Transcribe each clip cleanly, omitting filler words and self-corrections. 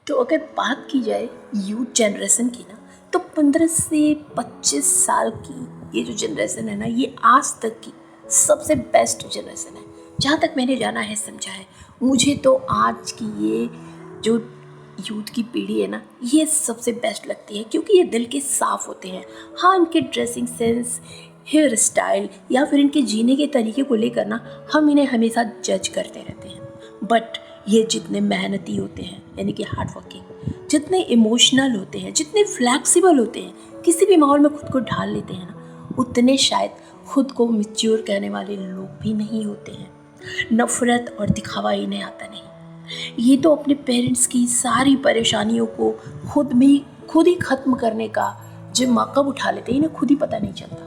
तो अगर बात की जाए यूथ जनरेशन की ना, तो 15 से 25 साल की ये जो जनरेशन है ना, ये आज तक की सबसे बेस्ट जनरेशन है। जहाँ तक मैंने जाना है, समझा है, मुझे तो आज की ये जो यूथ की पीढ़ी है ना, ये सबसे बेस्ट लगती है, क्योंकि ये दिल के साफ़ होते हैं। हाँ, इनके ड्रेसिंग सेंस, हेयर स्टाइल या फिर इनके जीने के तरीके को लेकर ना हम इन्हें हमेशा जज करते रहते हैं, बट ये जितने मेहनती होते हैं, यानी कि हार्ड वर्किंग, जितने इमोशनल होते हैं, जितने फ्लैक्सिबल होते हैं, किसी भी माहौल में खुद को ढाल लेते हैं ना, उतने शायद खुद को मैच्योर कहने वाले लोग भी नहीं होते हैं। नफ़रत और दिखावा इन्हें आता नहीं। ये तो अपने पेरेंट्स की सारी परेशानियों को खुद ही ख़त्म करने का जिम्मा कब उठा लेते हैं, इन्हें खुद ही पता नहीं चलता।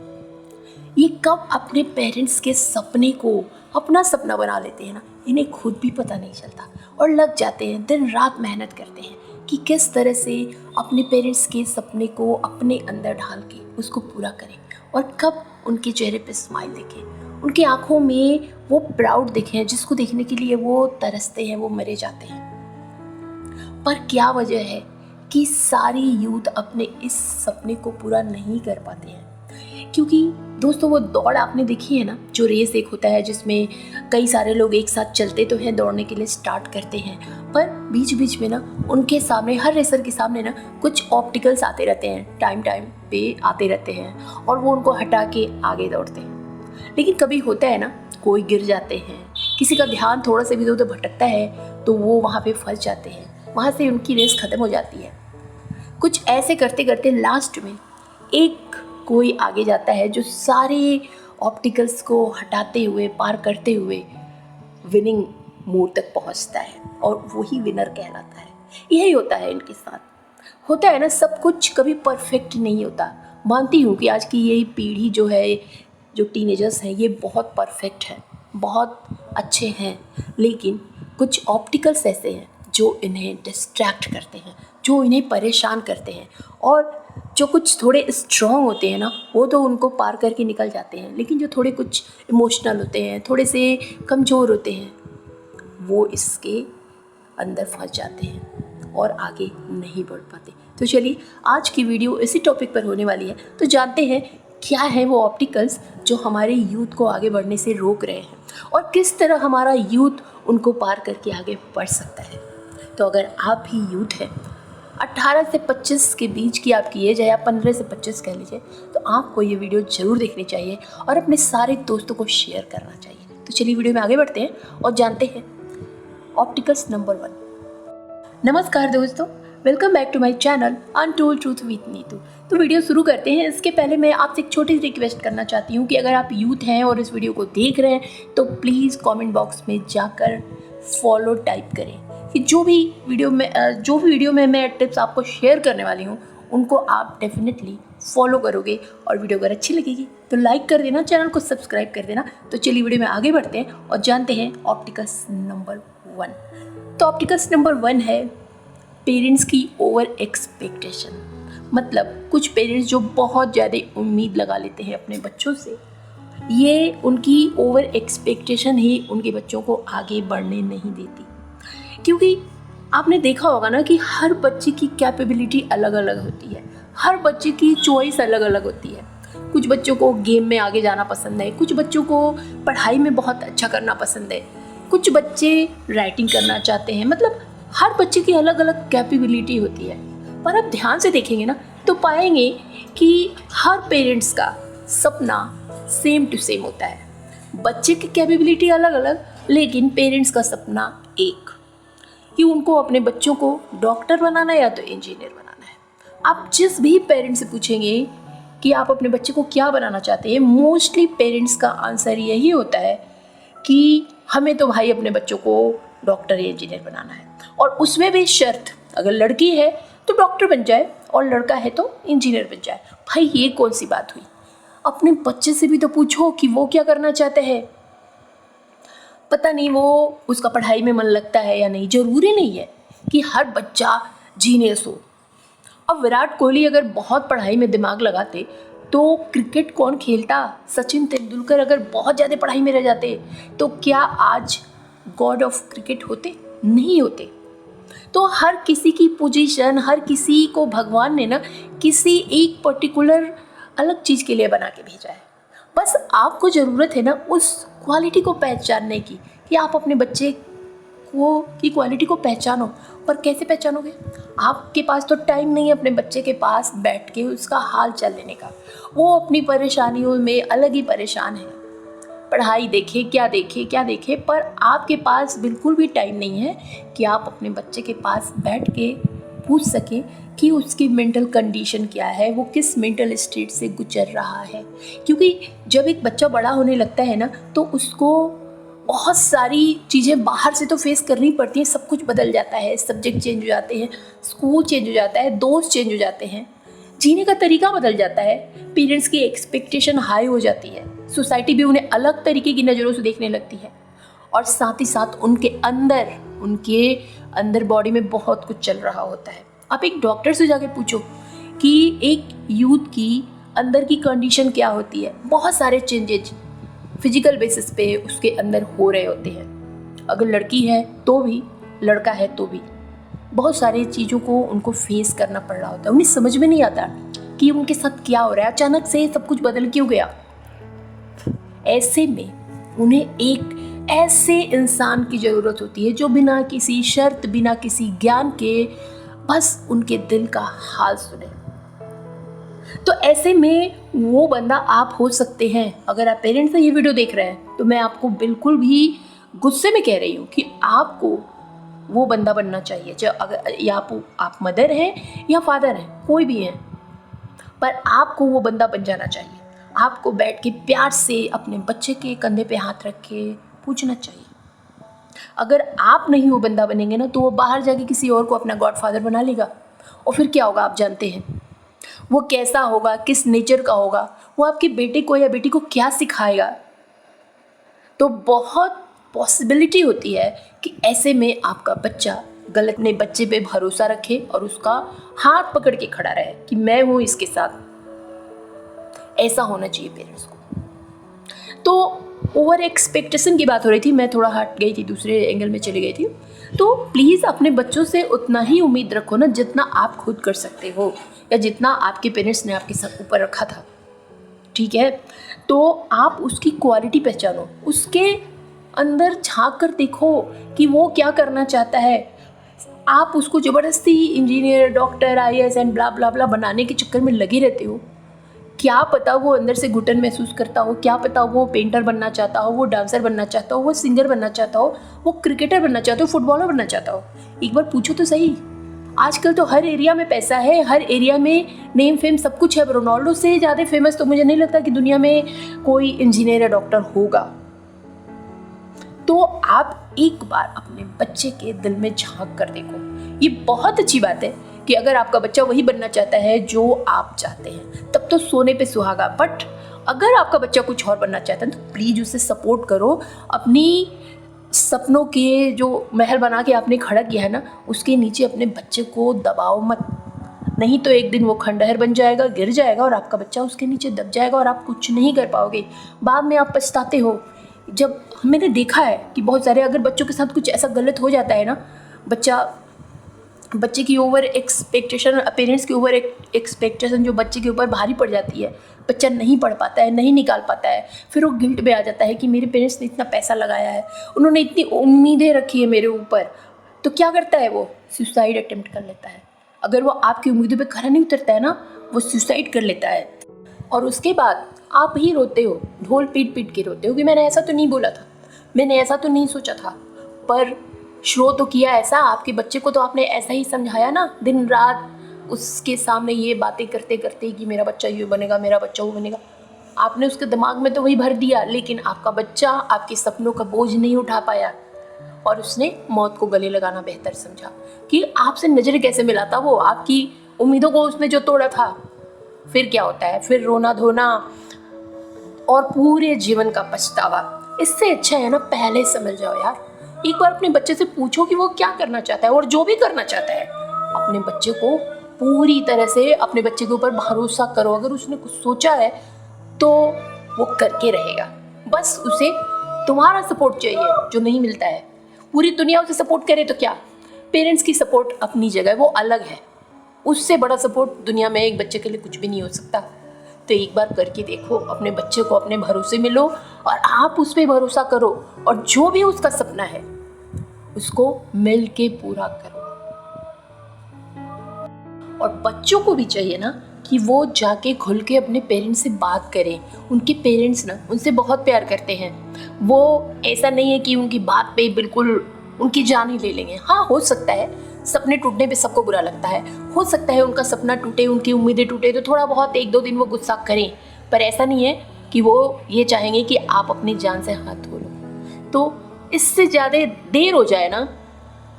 ये कब अपने पेरेंट्स के सपने को अपना सपना बना लेते हैं ना, इन्हें खुद भी पता नहीं चलता, और लग जाते हैं, दिन रात मेहनत करते हैं कि किस तरह से अपने पेरेंट्स के सपने को अपने अंदर ढाल के उसको पूरा करें, और कब उनके चेहरे पे स्माइल देखें, उनकी आंखों में वो प्राउड दिखें जिसको देखने के लिए वो तरसते हैं, वो मरे जाते हैं। पर क्या वजह है कि सारी यूथ अपने इस सपने को पूरा नहीं कर पाते हैं? क्योंकि दोस्तों, वो दौड़ आपने देखी है ना, जो रेस एक होता है जिसमें कई सारे लोग एक साथ चलते तो हैं, दौड़ने के लिए स्टार्ट करते हैं, पर बीच बीच में ना उनके सामने, हर रेसर के सामने ना कुछ ऑब्स्टिकल्स आते रहते हैं, टाइम पे आते रहते हैं, और वो उनको हटा के आगे दौड़ते हैं। लेकिन कभी होता है ना, कोई गिर जाते हैं, किसी का ध्यान थोड़ा सा भी इधर उधर भटकता है तो वो वहाँ पे फंस जाते हैं, वहाँ से उनकी रेस ख़त्म हो जाती है। कुछ ऐसे करते करते लास्ट में एक कोई आगे जाता है जो सारे ऑब्स्टिकल्स को हटाते हुए, पार करते हुए विनिंग मोड तक पहुंचता है, और वही विनर कहलाता है। यही होता है इनके साथ। होता है ना, सब कुछ कभी परफेक्ट नहीं होता। मानती हूँ कि आज की यही पीढ़ी जो है, जो टीनेजर्स हैं, ये बहुत परफेक्ट है, बहुत अच्छे हैं, लेकिन कुछ ऑब्स्टिकल्स ऐसे हैं जो इन्हें डिस्ट्रैक्ट करते हैं, जो इन्हें परेशान करते हैं, और जो कुछ थोड़े स्ट्रॉन्ग होते हैं ना, वो तो उनको पार करके निकल जाते हैं, लेकिन जो थोड़े कुछ इमोशनल होते हैं, थोड़े से कमज़ोर होते हैं, वो इसके अंदर फंस जाते हैं और आगे नहीं बढ़ पाते। तो चलिए, आज की वीडियो इसी टॉपिक पर होने वाली है, तो जानते हैं क्या है वो ऑब्स्टिकल्स जो हमारे यूथ को आगे बढ़ने से रोक रहे हैं, और किस तरह हमारा यूथ उनको पार करके आगे बढ़ सकता है। तो अगर आप भी यूथ हैं, 18 से 25 के बीच की आपकी एज है, या 15 से 25 कह लीजिए, तो आपको ये वीडियो ज़रूर देखनी चाहिए और अपने सारे दोस्तों को शेयर करना चाहिए। तो चलिए वीडियो में आगे बढ़ते हैं और जानते हैं ऑब्स्टिकल्स नंबर 1। नमस्कार दोस्तों, welcome back to my channel untold truth with Neetu. तो वीडियो शुरू करते हैं। इसके पहले मैं आपसे एक छोटी सी रिक्वेस्ट करना चाहती हूँ कि अगर आप यूथ हैं और इस वीडियो को देख रहे हैं, तो प्लीज़ कमेंट बॉक्स में जाकर फॉलो टाइप करें कि जो भी वीडियो में मैं टिप्स आपको शेयर करने वाली हूँ, उनको आप डेफिनेटली फॉलो करोगे, और वीडियो अगर अच्छी लगेगी तो लाइक कर देना, चैनल को सब्सक्राइब कर देना। तो चलिए वीडियो में आगे बढ़ते हैं और जानते हैं ऑब्स्टिकल्स नंबर 1। तो ऑब्स्टिकल्स नंबर 1 है पेरेंट्स की ओवर एक्सपेक्टेशन। मतलब कुछ पेरेंट्स जो बहुत ज़्यादा उम्मीद लगा लेते हैं अपने बच्चों से, ये उनकी ओवर एक्सपेक्टेशन ही उनके बच्चों को आगे बढ़ने नहीं देती। क्योंकि आपने देखा होगा ना कि हर बच्चे की कैपेबिलिटी अलग अलग होती है, हर बच्चे की चॉइस अलग अलग होती है। कुछ बच्चों को गेम में आगे जाना पसंद है, कुछ बच्चों को पढ़ाई में बहुत अच्छा करना पसंद है, कुछ बच्चे राइटिंग करना चाहते हैं। मतलब हर बच्चे की अलग अलग कैपेबिलिटी होती है। पर आप ध्यान से देखेंगे ना, तो पाएंगे कि हर पेरेंट्स का सपना सेम टू सेम होता है। बच्चे की कैपेबिलिटी अलग अलग, लेकिन पेरेंट्स का सपना एक, कि उनको अपने बच्चों को डॉक्टर बनाना है या तो इंजीनियर बनाना है। आप जिस भी पेरेंट्स से पूछेंगे कि आप अपने बच्चे को क्या बनाना चाहते हैं, मोस्टली पेरेंट्स का आंसर यही होता है कि हमें तो भाई अपने बच्चों को डॉक्टर या इंजीनियर बनाना है, और उसमें भी शर्त, अगर लड़की है तो डॉक्टर बन जाए और लड़का है तो इंजीनियर बन जाए। भाई ये कौन सी बात हुई? अपने बच्चे से भी तो पूछो कि वो क्या करना चाहते हैं। पता नहीं वो उसका पढ़ाई में मन लगता है या नहीं। ज़रूरी नहीं है कि हर बच्चा जीनियस हो। अब विराट कोहली अगर बहुत पढ़ाई में दिमाग लगाते तो क्रिकेट कौन खेलता? सचिन तेंदुलकर अगर बहुत ज़्यादा पढ़ाई में रह जाते तो क्या आज गॉड ऑफ क्रिकेट होते? नहीं होते। तो हर किसी की पोजीशन, हर किसी को भगवान ने ना किसी एक पर्टिकुलर अलग चीज़ के लिए बना के भेजा है। बस आपको ज़रूरत है ना उस क्वालिटी को पहचानने की, कि आप अपने बच्चे को की क्वालिटी को पहचानो। पर कैसे पहचानोगे? आपके पास तो टाइम नहीं है अपने बच्चे के पास बैठ के उसका हाल चाल लेने का। वो अपनी परेशानियों में अलग ही परेशान है, पढ़ाई देखे क्या देखे क्या देखे, पर आपके पास बिल्कुल भी टाइम नहीं है कि आप अपने बच्चे के पास बैठ के पूछ सकें कि उसकी मेंटल कंडीशन क्या है, वो किस मेंटल स्टेट से गुजर रहा है। क्योंकि जब एक बच्चा बड़ा होने लगता है ना, तो उसको बहुत सारी चीज़ें बाहर से तो फेस करनी पड़ती हैं। सब कुछ बदल जाता है, सब्जेक्ट चेंज हो जाते हैं, स्कूल चेंज हो जाता है, दोस्त चेंज हो जाते हैं, जीने का तरीका बदल जाता है, पेरेंट्स की एक्सपेक्टेशन हाई हो जाती है, सोसाइटी भी उन्हें अलग तरीके की नज़रों से देखने लगती है, और साथ ही साथ उनके अंदर बॉडी में बहुत कुछ चल रहा होता है। आप एक डॉक्टर से जाके पूछो कि एक यूथ की अंदर की कंडीशन क्या होती है। बहुत सारे चेंजेज फिजिकल बेसिस पे उसके अंदर हो रहे होते हैं। अगर लड़की है तो भी, लड़का है तो भी, बहुत सारी चीज़ों को उनको फेस करना पड़ रहा होता है। उन्हें समझ में नहीं आता कि उनके साथ क्या हो रहा है, अचानक से सब कुछ बदल क्यों गया। ऐसे में उन्हें एक ऐसे इंसान की ज़रूरत होती है जो बिना किसी शर्त, बिना किसी ज्ञान के बस उनके दिल का हाल सुने। तो ऐसे में वो बंदा आप हो सकते हैं। अगर आप पेरेंट्स से ये वीडियो देख रहे हैं तो मैं आपको बिल्कुल भी गुस्से में कह रही हूँ कि आपको वो बंदा बनना चाहिए। जो अगर या आप मदर हैं या फादर हैं, कोई भी हैं, पर आपको वो बंदा बन जाना चाहिए। आपको बैठ के प्यार से अपने बच्चे के कंधे पे हाथ रख के पूछना चाहिए। अगर आप नहीं वो बंदा बनेंगे ना, तो वो बाहर जाके किसी और को अपना गॉडफादर बना लेगा, और फिर क्या होगा आप जानते हैं। वो कैसा होगा, किस नेचर का होगा, वो आपके बेटे को या बेटी को क्या सिखाएगा। तो बहुत पॉसिबिलिटी होती है कि ऐसे में आपका बच्चा गलत अपने बच्चे पे भरोसा रखे और उसका हाथ पकड़ के खड़ा रहे कि मैं हूँ इसके साथ। ऐसा होना चाहिए पेरेंट्स को। तो ओवर एक्सपेक्टेशन की बात हो रही थी, मैं थोड़ा हट गई थी, दूसरे एंगल में चली गई थी। तो प्लीज़ अपने बच्चों से उतना ही उम्मीद रखो ना जितना आप खुद कर सकते हो, या जितना आपके पेरेंट्स ने आपके साथ ऊपर रखा था। ठीक है, तो आप उसकी क्वालिटी पहचानो, उसके अंदर झांक कर देखो कि वो क्या करना चाहता है। आप उसको ज़बरदस्ती engineer, doctor, IAS and blah blah blah बनाने के चक्कर में लगे रहते हो। क्या पता वो अंदर से घुटन महसूस करता हो, क्या पता वो पेंटर बनना चाहता हो, वो डांसर बनना चाहता हो, वो सिंगर बनना चाहता हो, वो क्रिकेटर बनना चाहता हो, फुटबॉलर बनना चाहता हो। एक बार पूछो तो सही। आजकल तो हर एरिया में पैसा है, हर एरिया में नेम फेम सब कुछ है। रोनाल्डो से ज़्यादा फेमस तो मुझे नहीं लगता कि दुनिया में कोई इंजीनियर या डॉक्टर होगा। तो आप एक बार अपने बच्चे के दिल में झांक कर देखो। ये बहुत अच्छी बात है कि अगर आपका बच्चा वही बनना चाहता है जो आप चाहते हैं, तब तो सोने पे सुहागा। बट अगर आपका बच्चा कुछ और बनना चाहता है तो प्लीज़ उसे सपोर्ट करो। अपनी सपनों के जो महल बना के आपने खड़ा किया है ना, उसके नीचे अपने बच्चे को दबाओ मत, नहीं तो एक दिन वो खंडहर बन जाएगा, गिर जाएगा, और आपका बच्चा उसके नीचे दब जाएगा और आप कुछ नहीं कर पाओगे। बाद में आप पछताते हो। जब मैंने देखा है कि बहुत सारे अगर बच्चों के साथ कुछ ऐसा गलत हो जाता है ना, बच्चे की ओवर एक्सपेक्टेशन, पेरेंट्स की ओवर एक्सपेक्टेशन जो बच्चे के ऊपर भारी पड़ जाती है, बच्चा नहीं पढ़ पाता है, नहीं निकाल पाता है, फिर वो गिल्ट में आ जाता है कि मेरे पेरेंट्स ने इतना पैसा लगाया है, उन्होंने इतनी उम्मीदें रखी है मेरे ऊपर। तो क्या करता है वो? सुसाइड अटेम्प्ट कर लेता है। अगर वो आपकी उम्मीदों पे खरा नहीं उतरता है ना, वो सुसाइड कर लेता है। और उसके बाद आप ही रोते हो, ढोल पीट पीट के रोते हो कि मैंने ऐसा तो नहीं बोला था, मैंने ऐसा तो नहीं सोचा था। पर शो तो किया ऐसा, आपके बच्चे को तो आपने ऐसा ही समझाया ना, दिन रात उसके सामने ये बातें करते करते कि मेरा बच्चा ये बनेगा, मेरा बच्चा वो बनेगा। आपने उसके दिमाग में तो वही भर दिया, लेकिन आपका बच्चा आपके सपनों का बोझ नहीं उठा पाया और उसने मौत को गले लगाना बेहतर समझा। कि आपसे नज़रें कैसे मिलाता वो, आपकी उम्मीदों को उसने जो तोड़ा था। फिर क्या होता है? फिर रोना धोना और पूरे जीवन का पछतावा। इससे अच्छा है ना, पहले समझ जाओ यार। एक बार अपने बच्चे से पूछो कि वो क्या करना चाहता है, और जो भी करना चाहता है अपने बच्चे को पूरी तरह से, अपने बच्चे के ऊपर भरोसा करो। अगर उसने कुछ सोचा है तो वो करके रहेगा। बस उसे तुम्हारा सपोर्ट चाहिए, जो नहीं मिलता है। पूरी दुनिया उसे सपोर्ट करे तो क्या, पेरेंट्स की सपोर्ट अपनी जगह वो अलग है, उससे बड़ा सपोर्ट दुनिया में एक बच्चे के लिए कुछ भी नहीं हो सकता। तो एक बार करके देखो, अपने बच्चे को अपने भरोसे में लो और आप उस पर भरोसा करो, और जो भी उसका सपना है उसको मिल के पूरा करो। और बच्चों को भी चाहिए ना कि वो जाके खुल के अपने पेरेंट्स से बात करें। उनके पेरेंट्स ना उनसे बहुत प्यार करते हैं। वो ऐसा नहीं है कि उनकी बात पे बिल्कुल उनकी जान ही ले लेंगे। हाँ, हो सकता है सपने टूटने पे सबको बुरा लगता है, हो सकता है उनका सपना टूटे, उनकी उम्मीदें टूटे, तो थोड़ा बहुत 1-2 दिन वो गुस्सा करें, पर ऐसा नहीं है कि वो ये चाहेंगे कि आप अपनी जान से हाथ धो लो। तो इससे ज़्यादा देर हो जाए ना,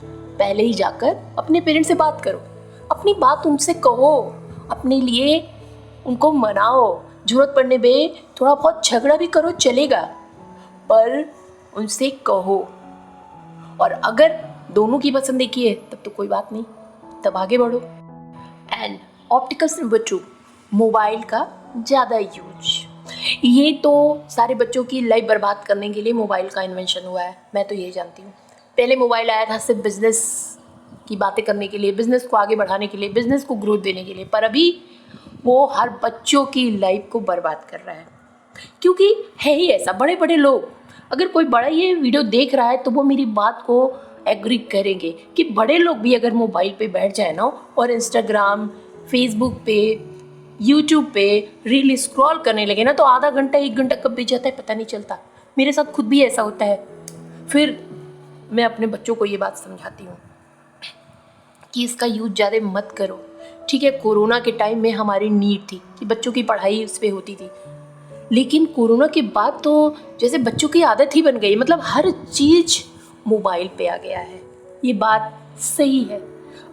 पहले ही जाकर अपने पेरेंट्स से बात करो, अपनी बात उनसे कहो, अपने लिए उनको मनाओ, जरूरत पड़ने पे थोड़ा बहुत झगड़ा भी करो, चलेगा, पर उनसे कहो। और अगर दोनों की पसंद एक ही है तब तो कोई बात नहीं, तब आगे बढ़ो। एंड ऑप्टिकल्स नंबर 2, मोबाइल का ज़्यादा यूज। ये तो सारे बच्चों की लाइफ बर्बाद करने के लिए मोबाइल का इन्वेंशन हुआ है, मैं तो यही जानती हूँ। पहले मोबाइल आया था सिर्फ बिजनेस की बातें करने के लिए, बिजनेस को आगे बढ़ाने के लिए, बिजनेस को ग्रोथ देने के लिए, पर अभी वो हर बच्चों की लाइफ को बर्बाद कर रहा है। क्योंकि है ही ऐसा, बड़े बड़े लोग, अगर कोई बड़ा ये वीडियो देख रहा है तो वो मेरी बात को एग्री करेंगे कि बड़े लोग भी अगर मोबाइल पे बैठ जाए ना और इंस्टाग्राम, फेसबुक पे, यूट्यूब पे रील स्क्रॉल करने लगे ना, तो आधा घंटा 1 घंटा कब बीत जाता है पता नहीं चलता। मेरे साथ खुद भी ऐसा होता है। फिर मैं अपने बच्चों को ये बात समझाती हूँ कि इसका यूज ज़्यादा मत करो। ठीक है, कोरोना के टाइम में हमारी नीड थी कि बच्चों की पढ़ाई उस पर होती थी, लेकिन कोरोना के बाद तो जैसे बच्चों की आदत ही बन गई, मतलब हर चीज़ मोबाइल पे आ गया है। ये बात सही है,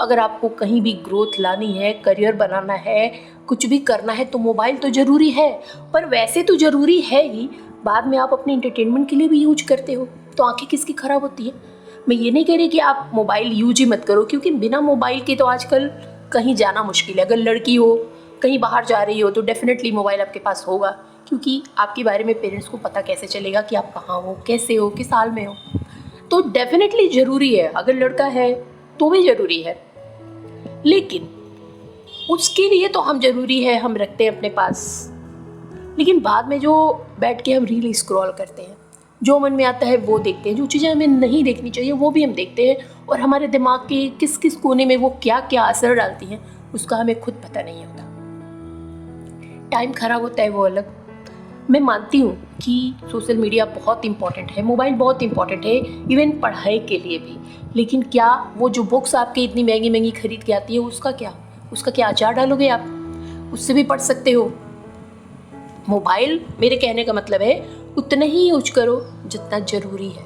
अगर आपको कहीं भी ग्रोथ लानी है, करियर बनाना है, कुछ भी करना है तो मोबाइल तो ज़रूरी है, पर वैसे तो ज़रूरी है ही, बाद में आप अपने एंटरटेनमेंट के लिए भी यूज करते हो, तो आंखें किसकी ख़राब होती है। मैं ये नहीं कह रही कि आप मोबाइल यूज ही मत करो, क्योंकि बिना मोबाइल के तो आजकल कहीं जाना मुश्किल है। अगर लड़की हो, कहीं बाहर जा रही हो, तो डेफिनेटली मोबाइल आपके पास होगा, क्योंकि आपके बारे में पेरेंट्स को पता कैसे चलेगा कि आप कहाँ हो, कैसे हो, किस हाल में हो। तो डेफिनेटली ज़रूरी है, अगर लड़का है तो भी ज़रूरी है, लेकिन उसके लिए तो हम ज़रूरी है हम रखते हैं अपने पास। लेकिन बाद में जो बैठ के हम रील स्क्रॉल करते हैं, जो मन में आता है वो देखते हैं, जो चीज़ें हमें नहीं देखनी चाहिए वो भी हम देखते हैं, और हमारे दिमाग के किस किस कोने में वो क्या क्या असर डालती हैं उसका हमें खुद पता नहीं होता। टाइम ख़राब होता है वो अलग। मैं मानती हूँ कि सोशल मीडिया बहुत इंपॉर्टेंट है, मोबाइल बहुत इंपॉर्टेंट है, इवन पढ़ाई के लिए भी, लेकिन क्या वो जो बुक्स आपके इतनी महंगी महंगी खरीद के आती है उसका क्या अचार डालोगे आप? उससे भी पढ़ सकते हो। मोबाइल, मेरे कहने का मतलब है, उतना ही यूज करो जितना ज़रूरी है।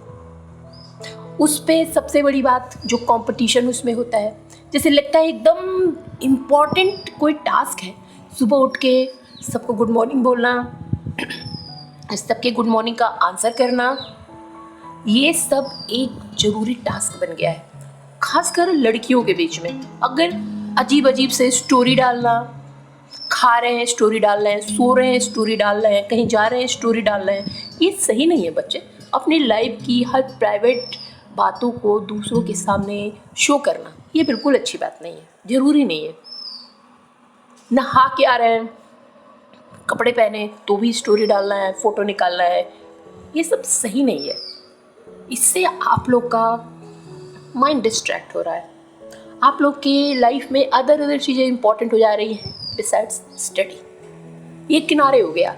उस पे सबसे बड़ी बात जो कंपटीशन उसमें होता है, जैसे लगता है एकदम इम्पॉर्टेंट कोई टास्क है, सुबह उठ के सबको गुड मॉर्निंग बोलना, सबके गुड मॉर्निंग का आंसर करना, ये सब एक ज़रूरी टास्क बन गया है, खासकर लड़कियों के बीच में। अगर अजीब अजीब से स्टोरी डालना, खा रहे हैं स्टोरी डाल रहे हैं, सो रहे हैं स्टोरी डाल रहे हैं, कहीं जा रहे हैं स्टोरी डाल रहे हैं, ये सही नहीं है। बच्चे, अपनी लाइफ की हर प्राइवेट बातों को दूसरों के सामने शो करना ये बिल्कुल अच्छी बात नहीं है, ज़रूरी नहीं है। नहा के आ रहे हैं, कपड़े पहने तो भी स्टोरी डालना है, फ़ोटो निकालना है, ये सब सही नहीं है। इससे आप लोग का माइंड डिस्ट्रैक्ट हो रहा है, आप लोग की लाइफ में अदर चीज़ें इंपॉर्टेंट हो जा रही हैं बिसाइड्स स्टडी, ये किनारे हो गया।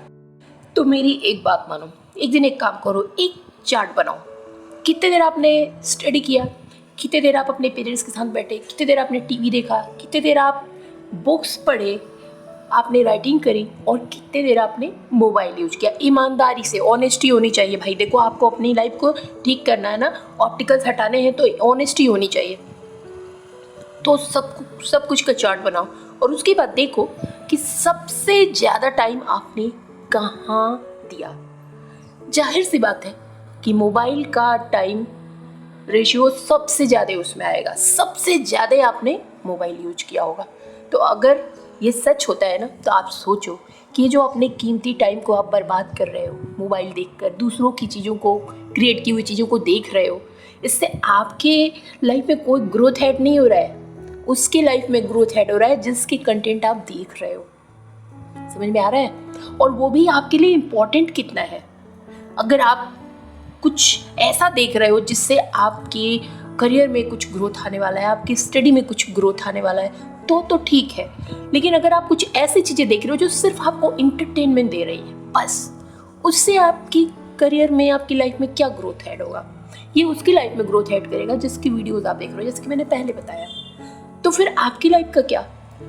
तो मेरी एक बात मानो, एक दिन एक काम करो, एक चार्ट बनाओ, कितने देर आपने स्टडी किया, कितने देर आप अपने पेरेंट्स के साथ बैठे, कितने देर आपने टीवी देखा, कितने देर आप बुक्स पढ़े, आपने राइटिंग करी, और कितने देर आपने मोबाइल यूज किया। ईमानदारी से, ऑनेस्टी होनी चाहिए भाई। देखो, आपको अपनी लाइफ को ठीक करना है ना, ऑप्टिकल्स हटाने हैं तो ऑनेस्टी होनी चाहिए। तो सब कुछ का चार्ट बनाओ, और उसके बाद देखो कि सबसे ज़्यादा टाइम आपने कहाँ दिया। जाहिर सी बात है कि मोबाइल का टाइम रेशियो सबसे ज़्यादा उसमें आएगा, सबसे ज़्यादा आपने मोबाइल यूज किया होगा। तो अगर ये सच होता है ना, तो आप सोचो कि जो अपने कीमती टाइम को आप बर्बाद कर रहे हो मोबाइल देखकर, दूसरों की चीज़ों को, क्रिएट की हुई चीज़ों को देख रहे हो, इससे आपके लाइफ में कोई ग्रोथ ऐड नहीं हो रहा है, उसकी लाइफ में ग्रोथ ऐड हो रहा है जिसकी कंटेंट आप देख रहे हो। समझ में आ रहा है? और वो भी आपके लिए इम्पोर्टेंट कितना है। अगर आप कुछ ऐसा देख रहे हो जिससे आपके करियर में कुछ ग्रोथ आने वाला है, आपकी स्टडी में कुछ ग्रोथ आने वाला है, तो ठीक है। लेकिन अगर आप कुछ ऐसी चीज़ें देख रहे हो जो सिर्फ आपको इंटरटेनमेंट दे रही है, बस उससे आपकी करियर में, आपकी लाइफ में क्या ग्रोथ ऐड होगा? ये उसकी लाइफ में ग्रोथ ऐड करेगा जिसकी वीडियोस आप देख रहे हो, जैसे कि मैंने पहले बताया। तो फिर आपकी लाइफ का क्या?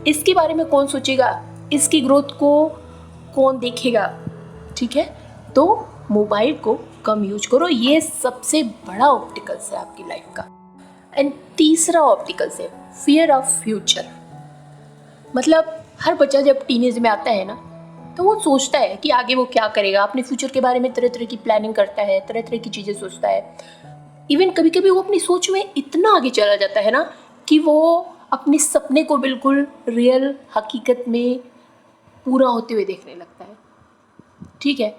इसके बारे में कौन सोचेगा? इसकी ग्रोथ को कौन देखेगा? ठीक है, तो मोबाइल को कम यूज करो, ये सबसे बड़ा ऑब्स्टिकल्स है आपकी लाइफ का। एंड तीसरा ऑब्स्टिकल्स है फियर ऑफ फ्यूचर। मतलब हर बच्चा जब टीनेज में आता है ना, तो वो सोचता है कि आगे वो क्या करेगा, अपने फ्यूचर के बारे में तरह तरह की प्लानिंग करता है, तरह तरह की चीज़ें सोचता है। इवन कभी कभी वो अपनी सोच में इतना आगे चला जाता है ना कि वो अपने सपने को बिल्कुल रियल हकीकत में पूरा होते हुए देखने लगता है। ठीक है,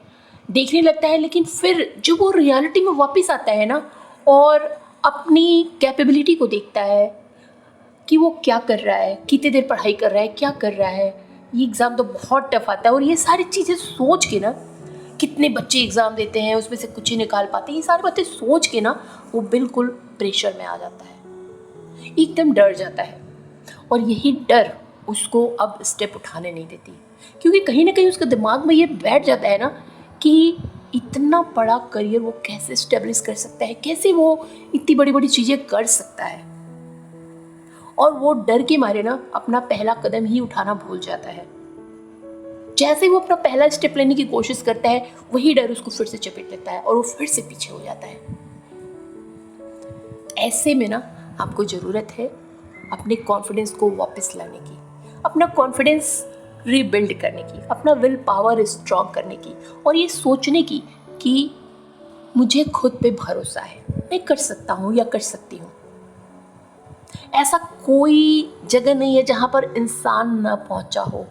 देखने लगता है, लेकिन फिर जब वो रियलिटी में वापस आता है ना और अपनी कैपेबिलिटी को देखता है कि वो क्या कर रहा है, कितनी देर पढ़ाई कर रहा है, क्या कर रहा है, ये एग्ज़ाम तो बहुत टफ आता है, और ये सारी चीज़ें सोच के ना, कितने बच्चे एग्ज़ाम देते हैं उसमें से कुछ ही निकाल पाते हैं, ये सारी बातें सोच के ना वो बिल्कुल प्रेशर में आ जाता है, एकदम डर जाता है। और यही डर उसको अब स्टेप उठाने नहीं देती, क्योंकि कहीं ना कहीं उसके दिमाग में ये बैठ जाता है ना कि इतना बड़ा करियर वो कैसे स्टेब्लिश कर सकता है, कैसे वो इतनी बड़ी बड़ी चीज़ें कर सकता है। और वो डर के मारे ना अपना पहला कदम ही उठाना भूल जाता है। जैसे वो अपना पहला स्टेप लेने की कोशिश करता है, वही डर उसको फिर से चपेट लेता है और वो फिर से पीछे हो जाता है। ऐसे में ना आपको ज़रूरत है अपने कॉन्फिडेंस को वापस लाने की, अपना कॉन्फिडेंस रीबिल्ड करने की, अपना विल पावर स्ट्रॉन्ग करने की, और ये सोचने की कि मुझे खुद पे भरोसा है, मैं कर सकता हूँ या कर सकती हूँ। ऐसा कोई जगह नहीं है जहाँ पर इंसान ना पहुँचा हो।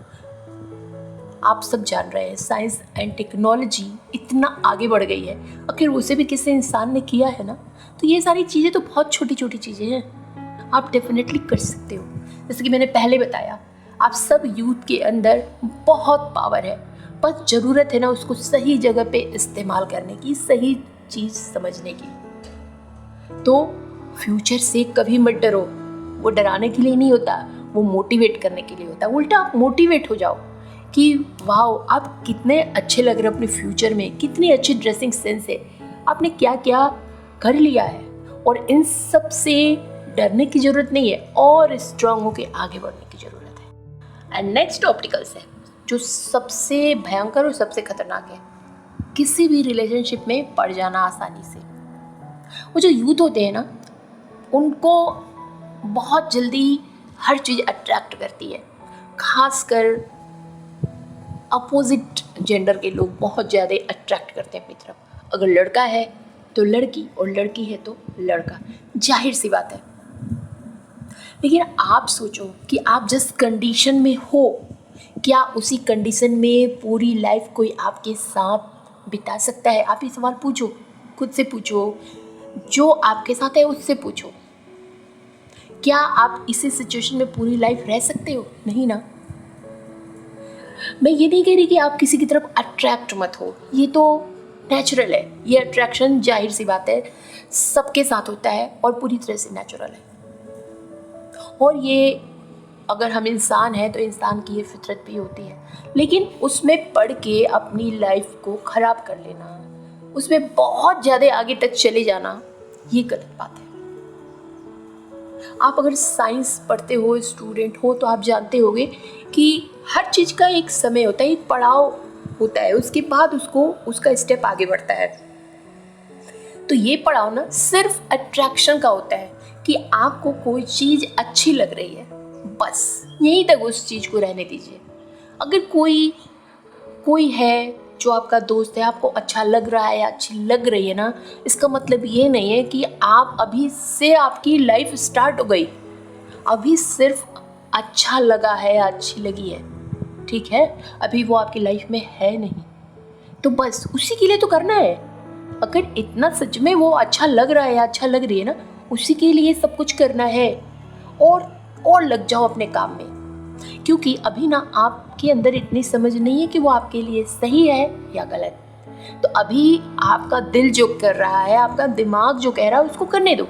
आप सब जान रहे हैं साइंस एंड टेक्नोलॉजी इतना आगे बढ़ गई है, आखिर उसे भी किसी इंसान ने किया है ना। तो ये सारी चीज़ें तो बहुत छोटी छोटी चीज़ें हैं, आप डेफिनेटली कर सकते हो। जैसे कि मैंने पहले बताया, आप सब यूथ के अंदर बहुत पावर है, बस ज़रूरत है ना उसको सही जगह पे इस्तेमाल करने की, सही चीज़ समझने की। तो फ्यूचर से कभी मत डरो, वो डराने के लिए नहीं होता, वो मोटिवेट करने के लिए होता है। उल्टा आप मोटिवेट हो जाओ कि वाह आप कितने अच्छे लग रहे हो अपने फ्यूचर में, कितनी अच्छी ड्रेसिंग सेंस है, आपने क्या क्या कर लिया है, और इन सब से डरने की ज़रूरत नहीं है, और स्ट्रांग होकर आगे बढ़ने की ज़रूरत है। एंड नेक्स्ट ऑब्स्टिकल्स है जो सबसे भयंकर और सबसे खतरनाक है, किसी भी रिलेशनशिप में पड़ जाना आसानी से। वो जो यूथ होते हैं ना, उनको बहुत जल्दी हर चीज़ अट्रैक्ट करती है, खासकर अपोजिट जेंडर के लोग बहुत ज़्यादा अट्रैक्ट करते हैं अपनी तरफ। अगर लड़का है तो लड़की, और लड़की है तो लड़का, जाहिर सी बात है। लेकिन आप सोचो कि आप जिस कंडीशन में हो, क्या उसी कंडीशन में पूरी लाइफ कोई आपके साथ बिता सकता है? आप ये सवाल पूछो, खुद से पूछो, जो आपके साथ है उससे पूछो, क्या आप इसी सिचुएशन में पूरी लाइफ रह सकते हो? नहीं ना। मैं ये नहीं कह रही कि आप किसी की तरफ अट्रैक्ट मत हो, ये तो नेचुरल है, ये अट्रैक्शन जाहिर सी बात है सबके साथ होता है और पूरी तरह से नेचुरल है। और ये अगर हम इंसान हैं तो इंसान की ये फितरत भी होती है, लेकिन उसमें पढ़ के अपनी लाइफ को ख़राब कर लेना, उसमें बहुत ज़्यादा आगे तक चले जाना, ये गलत बात है। आप अगर साइंस पढ़ते हो, स्टूडेंट हो, तो आप जानते होंगे कि हर चीज़ का एक समय होता है, एक पड़ाव होता है, उसके बाद उसका स्टेप आगे बढ़ता है। तो ये पड़ाव ना सिर्फ अट्रैक्शन का होता है कि आपको कोई चीज़ अच्छी लग रही है, बस यहीं तक उस चीज़ को रहने दीजिए। अगर कोई है जो आपका दोस्त है, आपको अच्छा लग रहा है या अच्छी लग रही है ना, इसका मतलब ये नहीं है कि आप अभी से आपकी लाइफ स्टार्ट हो गई। अभी सिर्फ अच्छा लगा है या अच्छी लगी है, ठीक है, अभी वो आपकी लाइफ में है नहीं, तो बस उसी के लिए तो करना है। अगर इतना सच में वो अच्छा लग रहा है या अच्छा लग रही है ना, उसी के लिए सब कुछ करना है। और लग जाओ अपने काम में, क्योंकि अभी ना आपके अंदर इतनी समझ नहीं है कि वो आपके लिए सही है या गलत। तो अभी आपका दिल जो कर रहा है, आपका दिमाग जो कह रहा है, उसको करने दो।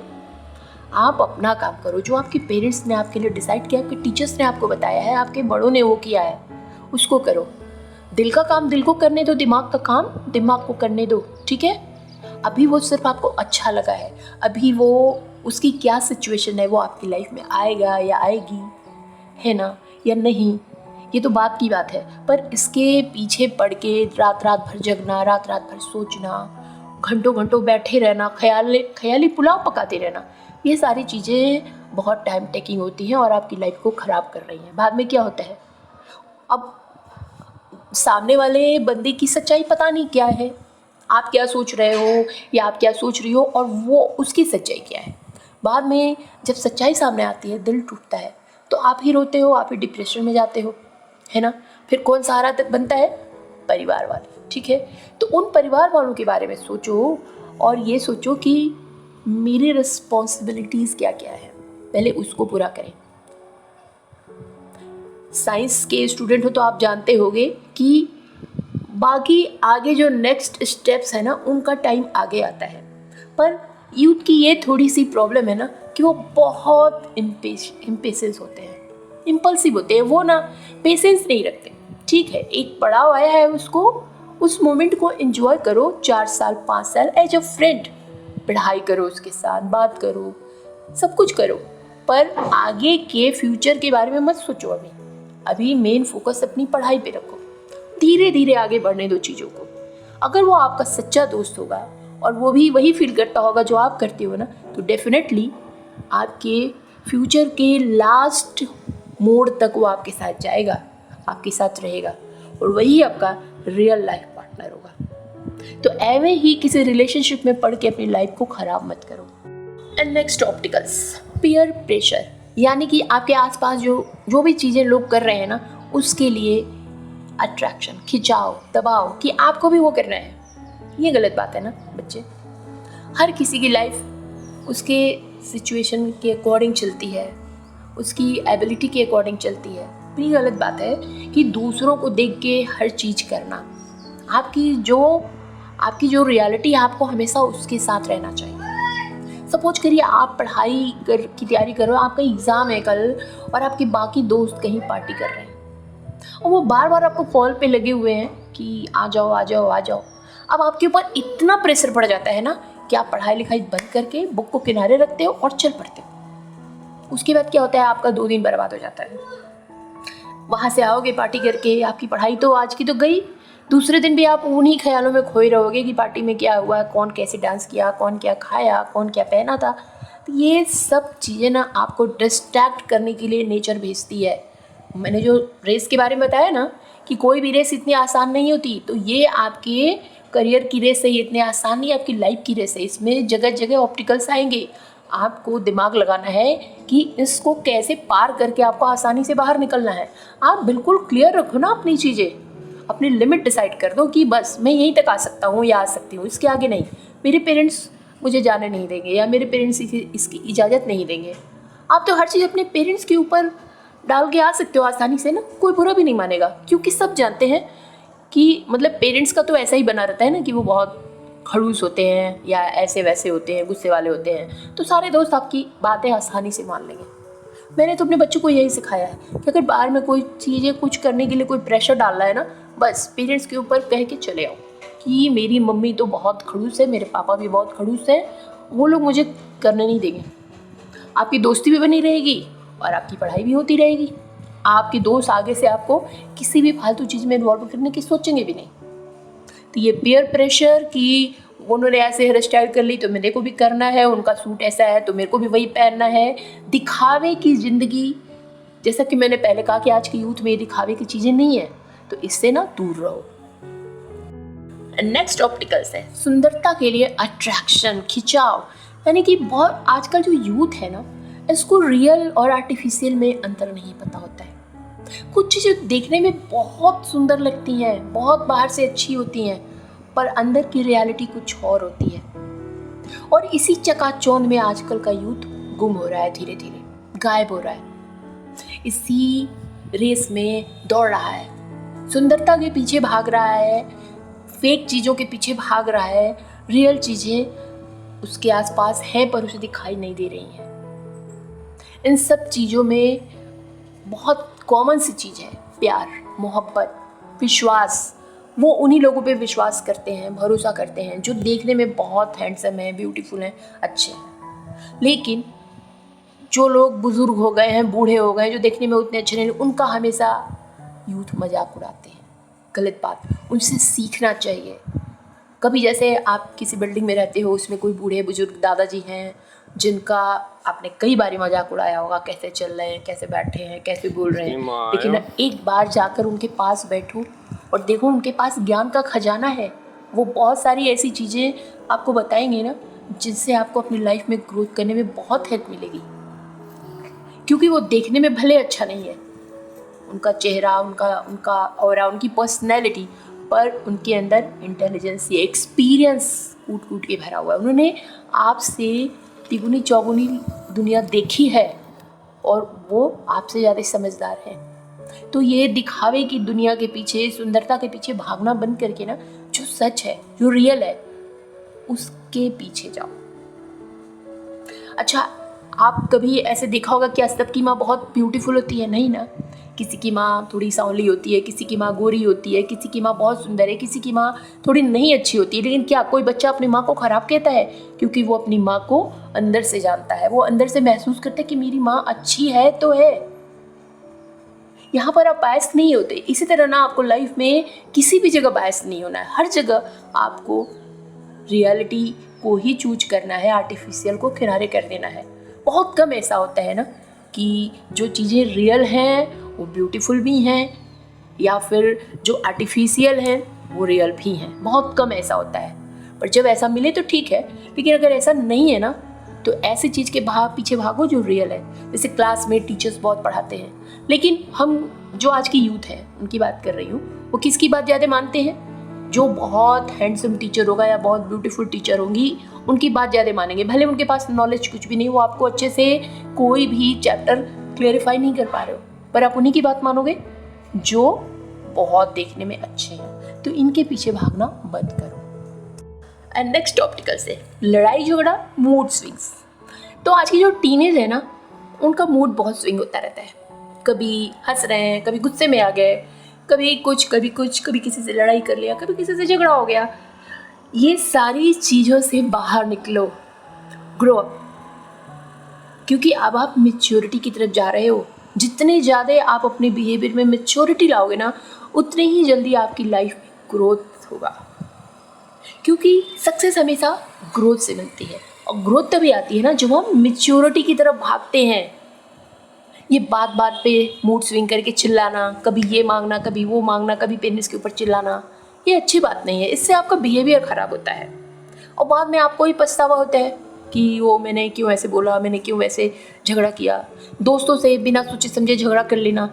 आप अपना काम करो, जो आपके पेरेंट्स ने आपके लिए डिसाइड किया, आपके टीचर्स ने आपको बताया है, आपके बड़ों ने वो किया है, उसको करो। दिल का काम दिल को करने दो, दिमाग का काम दिमाग को करने दो, ठीक है। अभी वो सिर्फ आपको अच्छा लगा है, अभी वो उसकी क्या सिचुएशन है, वो आपकी लाइफ में आएगा या आएगी, है ना, या नहीं, ये तो बात की बात है। पर इसके पीछे पड़ के रात रात भर जगना, रात रात भर सोचना, घंटों घंटों बैठे रहना, ख्याली पुलाव पकाते रहना, ये सारी चीज़ें बहुत टाइम टेकिंग होती हैं और आपकी लाइफ को ख़राब कर रही हैं। बाद में क्या होता है, अब सामने वाले बंदे की सच्चाई पता नहीं क्या है, आप क्या सोच रहे हो या आप क्या सोच रही हो, और वो उसकी सच्चाई क्या है। बाद में जब सच्चाई सामने आती है, दिल टूटता है, तो आप ही रोते हो, आप ही डिप्रेशन में जाते हो, है ना। फिर कौन सहारा बनता है, परिवार वाले, ठीक है। तो उन परिवार वालों के बारे में सोचो और ये सोचो कि मेरी रिस्पॉन्सिबिलिटीज़ क्या क्या है, पहले उसको पूरा करें। साइंस के स्टूडेंट हो तो आप जानते होंगे कि बाकी आगे जो नेक्स्ट स्टेप्स है ना, उनका टाइम आगे आता है। पर यूथ की ये थोड़ी सी प्रॉब्लम है ना कि वो बहुत इम्पेशेंस होते हैं, इम्पल्सिव होते हैं, वो ना पेशेंस नहीं रखते। ठीक है, एक पड़ाव आया है, उसको उस मोमेंट को एंजॉय करो, 4 साल 5 साल एज अ फ्रेंड, पढ़ाई करो, उसके साथ बात करो, सब कुछ करो, पर आगे के फ्यूचर के बारे में मत सोचो। अभी मेन फोकस अपनी पढ़ाई पे रखो, धीरे धीरे आगे बढ़ने दो चीज़ों को। अगर वो आपका सच्चा दोस्त होगा और वो भी वही फील करता होगा जो आप करते हो ना, तो डेफिनेटली आपके फ्यूचर के लास्ट मोड़ तक वो आपके साथ जाएगा, आपके साथ रहेगा, और वही आपका रियल लाइफ पार्टनर होगा। तो ऐवे ही किसी रिलेशनशिप में पढ़ के अपनी लाइफ को ख़राब मत करो। And next opticals, peer pressure, यानी कि आपके आसपास जो भी चीज़ें लोग कर रहे हैं ना, उसके लिए अट्रैक्शन, खिंचाव, दबाव कि आपको भी वो करना है। ये गलत बात है ना बच्चे। हर किसी की लाइफ उसके सिचुएशन के अकॉर्डिंग चलती है, उसकी एबिलिटी के अकॉर्डिंग चलती है। तो ये गलत बात है कि दूसरों को देख के हर चीज़ करना। आपकी जो रियलिटी है, आपको हमेशा उसके साथ रहना चाहिए। सपोज करिए आप पढ़ाई की तैयारी कर रहे हो, आपका एग्ज़ाम है कल, और आपके बाकी दोस्त कहीं पार्टी कर रहे हैं और वो बार बार आपको कॉल पे लगे हुए हैं कि आ जाओ आ जाओ आ जाओ। अब आपके ऊपर इतना प्रेशर पड़ जाता है ना कि आप पढ़ाई लिखाई बंद करके बुक को किनारे रखते हो और चल पड़ते हो। उसके बाद क्या होता है, आपका 2 दिन बर्बाद हो जाता है। वहाँ से आओगे पार्टी करके, आपकी पढ़ाई तो आज की तो गई, दूसरे दिन भी आप उन्हीं ख्यालों में खोए रहोगे कि पार्टी में क्या हुआ, कौन कैसे डांस किया, कौन क्या खाया, कौन क्या पहना था। तो ये सब चीज़ें ना आपको डिस्ट्रैक्ट करने के लिए नेचर भेजती है। मैंने जो रेस के बारे में बताया ना कि कोई भी रेस इतनी आसान नहीं होती, तो ये आपके करियर की रेस है, ये इतनी आसान नहीं, आपकी लाइफ की रेस है। इसमें जगह जगह ऑब्स्टिकल्स आएंगे, आपको दिमाग लगाना है कि इसको कैसे पार करके आपको आसानी से बाहर निकलना है। आप बिल्कुल क्लियर रखो ना अपनी चीज़ें, अपनी लिमिट डिसाइड कर दो कि बस मैं यहीं तक आ सकता हूँ या आ सकती हूँ, इसके आगे नहीं। मेरे पेरेंट्स मुझे जाने नहीं देंगे या मेरे पेरेंट्स इसकी इजाज़त नहीं देंगे। आप तो हर चीज़ अपने पेरेंट्स के ऊपर डाल के आ सकते हो आसानी से ना, कोई बुरा भी नहीं मानेगा, क्योंकि सब जानते हैं कि मतलब पेरेंट्स का तो ऐसा ही बना रहता है ना कि वो बहुत खड़ूस होते हैं या ऐसे वैसे होते हैं, गुस्से वाले होते हैं, तो सारे दोस्त आपकी बातें आसानी से मान लेंगे। मैंने तो अपने बच्चों को यही सिखाया है कि अगर बाहर में कोई चीज़ें कुछ करने के लिए कोई प्रेशर डाल रहा है ना, बस पेरेंट्स के ऊपर कह के चले आओ कि मेरी मम्मी तो बहुत खड़ूस है, मेरे पापा भी बहुत खड़ूस है, वो लोग मुझे करने नहीं देंगे। आपकी दोस्ती भी बनी रहेगी और आपकी पढ़ाई भी होती रहेगी। आपके दोस्त आगे से आपको किसी भी फालतू चीज़ में इन्वॉल्व करने की सोचेंगे भी नहीं। तो ये पीयर प्रेशर कि उन्होंने ऐसे हेयर स्टाइल कर ली तो मेरे को भी करना है, उनका सूट ऐसा है तो मेरे को भी वही पहनना है, दिखावे की ज़िंदगी, जैसा कि मैंने पहले कहा कि आज के यूथ में दिखावे की चीज़ें नहीं है, तो इससे ना दूर रहो। नेक्स्ट ऑप्टिकल्स है सुंदरता के लिए अट्रैक्शन, खिंचाव, यानी कि बहुत आजकल जो यूथ है ना, इसको रियल और आर्टिफिशियल में अंतर नहीं पता होता है। कुछ चीज़ें देखने में बहुत सुंदर लगती हैं, बहुत बाहर से अच्छी होती हैं, पर अंदर की रियलिटी कुछ और होती है। और इसी चकाचौंध में आजकल का यूथ गुम हो रहा है, धीरे धीरे गायब हो रहा है। इसी रेस में दौड़ रहा है, सुंदरता के पीछे भाग रहा है, फेक चीज़ों के पीछे भाग रहा है। रियल चीज़ें उसके आसपास हैं पर उसे दिखाई नहीं दे रही हैं। इन सब चीज़ों में बहुत कॉमन सी चीज़ है प्यार, मोहब्बत, विश्वास। वो उन्हीं लोगों पे विश्वास करते हैं, भरोसा करते हैं जो देखने में बहुत हैंडसम हैं, ब्यूटीफुल हैं, अच्छे हैं। लेकिन जो लोग बुजुर्ग हो गए हैं, बूढ़े हो गए हैं, जो देखने में उतने अच्छे नहीं, उनका हमेशा यूथ मजाक उड़ाते हैं। गलत बात, उनसे सीखना चाहिए। कभी जैसे आप किसी बिल्डिंग में रहते हो, उसमें कोई बूढ़े बुजुर्ग दादाजी हैं जिनका आपने कई बार मजाक उड़ाया होगा, कैसे चल रहे हैं, कैसे बैठे हैं, कैसे बोल रहे हैं। लेकिन एक बार जाकर उनके पास बैठो और देखो, उनके पास ज्ञान का खजाना है। वो बहुत सारी ऐसी चीज़ें आपको बताएंगे ना जिनसे आपको अपनी लाइफ में ग्रोथ करने में बहुत हेल्प मिलेगी। क्योंकि वो देखने में भले अच्छा नहीं है, उनका चेहरा, उनका ऑरा, उनकी पर्सनैलिटी, पर उनके अंदर इंटेलिजेंस, ये एक्सपीरियंस कूट कूट के भरा हुआ है। उन्होंने आपसे तिगुनी चौगुनी दुनिया देखी है और वो आपसे ज़्यादा समझदार हैं। तो ये दिखावे की दुनिया के पीछे, सुंदरता के पीछे भागना बंद करके ना, जो सच है, जो रियल है, उसके पीछे जाओ। अच्छा, आप कभी ऐसे देखा होगा कि सबकी माँ बहुत ब्यूटीफुल होती है? नहीं ना। किसी की माँ थोड़ी सांवली होती है, किसी की माँ गोरी होती है, किसी की माँ बहुत सुंदर है, किसी की माँ थोड़ी नहीं अच्छी होती है। लेकिन क्या कोई बच्चा अपनी माँ को ख़राब कहता है? क्योंकि वो अपनी माँ को अंदर से जानता है, वो अंदर से महसूस करता है कि मेरी माँ अच्छी है तो है। यहाँ पर आप बायस नहीं होते। इसी तरह ना आपको लाइफ में किसी भी जगह बायस नहीं होना है। हर जगह आपको रियलिटी को ही चूज करना है, आर्टिफिशियल को किनारे कर देना है। बहुत कम ऐसा होता है ना कि जो चीज़ें रियल हैं वो ब्यूटीफुल भी हैं, या फिर जो आर्टिफिशियल हैं वो रियल भी हैं। बहुत कम ऐसा होता है। पर जब ऐसा मिले तो ठीक है, लेकिन अगर ऐसा नहीं है ना, तो ऐसी चीज़ के पीछे भागो जो रियल है। जैसे क्लास में टीचर्स बहुत पढ़ाते हैं, लेकिन हम जो आज की यूथ है उनकी बात कर रही हूँ, वो किसकी बात ज़्यादा मानते हैं? जो बहुत हैंडसम टीचर होगा या बहुत ब्यूटीफुल टीचर होंगी, उनकी बात ज़्यादा मानेंगे। भले उनके पास नॉलेज कुछ भी नहीं, वो आपको अच्छे से कोई भी चैप्टर क्लेरिफाई नहीं कर पा रहे हो, पर आप उन्हीं की बात मानोगे जो बहुत देखने में अच्छे हैं। तो इनके पीछे भागना बंद करो। एंड नेक्स्ट ऑप्टिकल से लड़ाई झगड़ा, मूड स्विंग्स। तो आज की जो टीनेज है ना, उनका मूड बहुत स्विंग होता रहता है। कभी हंस रहे हैं, कभी गुस्से में आ गए, कभी कुछ, कभी किसी से लड़ाई कर लिया, कभी किसी से झगड़ा हो गया। ये सारी चीज़ों से बाहर निकलो, ग्रो अप। क्योंकि अब आप मैच्योरिटी की तरफ जा रहे हो। जितने ज़्यादा आप अपने बिहेवियर में मैच्योरिटी लाओगे ना, उतने ही जल्दी आपकी लाइफ में ग्रोथ होगा। क्योंकि सक्सेस हमेशा ग्रोथ से मिलती है, और ग्रोथ तभी आती है ना जब हम मैच्योरिटी की तरफ भागते हैं। ये बात बात पे मूड स्विंग करके चिल्लाना, कभी ये मांगना, कभी वो मांगना, कभी पेरेंट्स के ऊपर चिल्लाना, ये अच्छी बात नहीं है। इससे आपका बिहेवियर ख़राब होता है और बाद में आपको ही पछतावा होता है कि वो मैंने क्यों ऐसे बोला, मैंने क्यों ऐसे झगड़ा किया। दोस्तों से बिना सोचे समझे झगड़ा कर लेना,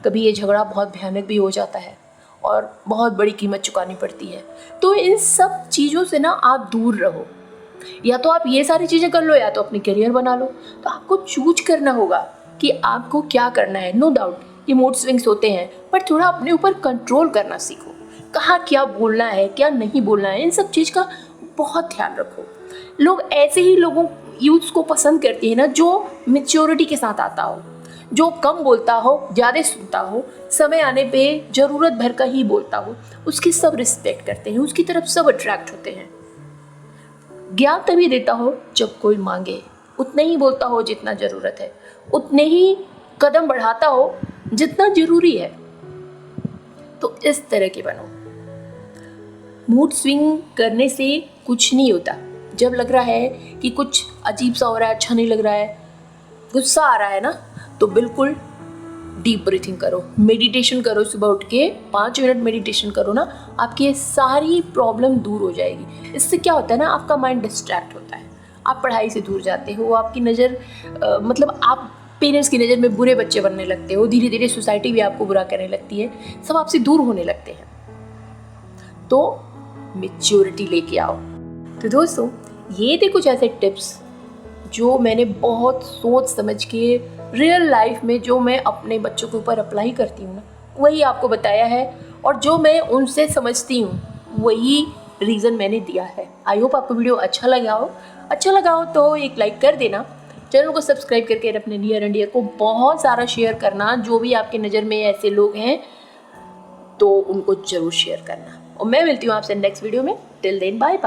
कभी ये झगड़ा बहुत भयानक भी हो जाता है और बहुत बड़ी कीमत चुकानी पड़ती है। तो इन सब चीज़ों से ना आप दूर रहो। या तो आप ये सारी चीज़ें कर लो, या तो अपनी करियर बना लो। तो आपको चूज करना होगा कि आपको क्या करना है। नो डाउट ये मूड स्विंग्स होते हैं, पर थोड़ा अपने ऊपर कंट्रोल करना सीखो। कहाँ क्या बोलना है, क्या नहीं बोलना है, इन सब चीज़ का बहुत ध्यान रखो। लोग ऐसे ही यूथ्स को पसंद करते हैं ना जो मैच्योरिटी के साथ आता हो, जो कम बोलता हो, ज़्यादा सुनता हो, समय आने पे ज़रूरत भर का ही बोलता हो। उसकी सब रिस्पेक्ट करते हैं, उसकी तरफ सब अट्रैक्ट होते हैं। ज्ञान तभी देता हो जब कोई मांगे, उतना ही बोलता हो जितना ज़रूरत है, उतने ही कदम बढ़ाता हो जितना ज़रूरी है। तो इस तरह के बनो। मूड स्विंग करने से कुछ नहीं होता। जब लग रहा है कि कुछ अजीब सा हो रहा है, अच्छा नहीं लग रहा है, गुस्सा आ रहा है ना, तो बिल्कुल डीप ब्रीथिंग करो, मेडिटेशन करो। सुबह उठ के 5 मिनट मेडिटेशन करो ना, आपकी ये सारी प्रॉब्लम दूर हो जाएगी। इससे क्या होता है ना, आपका माइंड डिस्ट्रैक्ट होता है, आप पढ़ाई से दूर जाते हो, आपकी नज़र मतलब आप पेरेंट्स की नज़र में बुरे बच्चे बनने लगते हो, धीरे धीरे सोसाइटी भी आपको बुरा करने लगती है, सब आपसे दूर होने लगते हैं। तो मैच्योरिटी लेके आओ। तो दोस्तों, ये थे कुछ ऐसे टिप्स जो मैंने बहुत सोच समझ के रियल लाइफ में जो मैं अपने बच्चों के ऊपर अप्लाई करती हूँ ना, वही आपको बताया है, और जो मैं उनसे समझती हूँ वही रीज़न मैंने दिया है। आई होप आपको वीडियो अच्छा लगा हो तो एक लाइक कर देना, चैनल को सब्सक्राइब करके अपने नियर एंड डियर को बहुत सारा शेयर करना। जो भी आपके नज़र में ऐसे लोग हैं तो उनको ज़रूर शेयर करना, और मैं मिलती हूँ आपसे नेक्स्ट वीडियो में। Till then bye bye.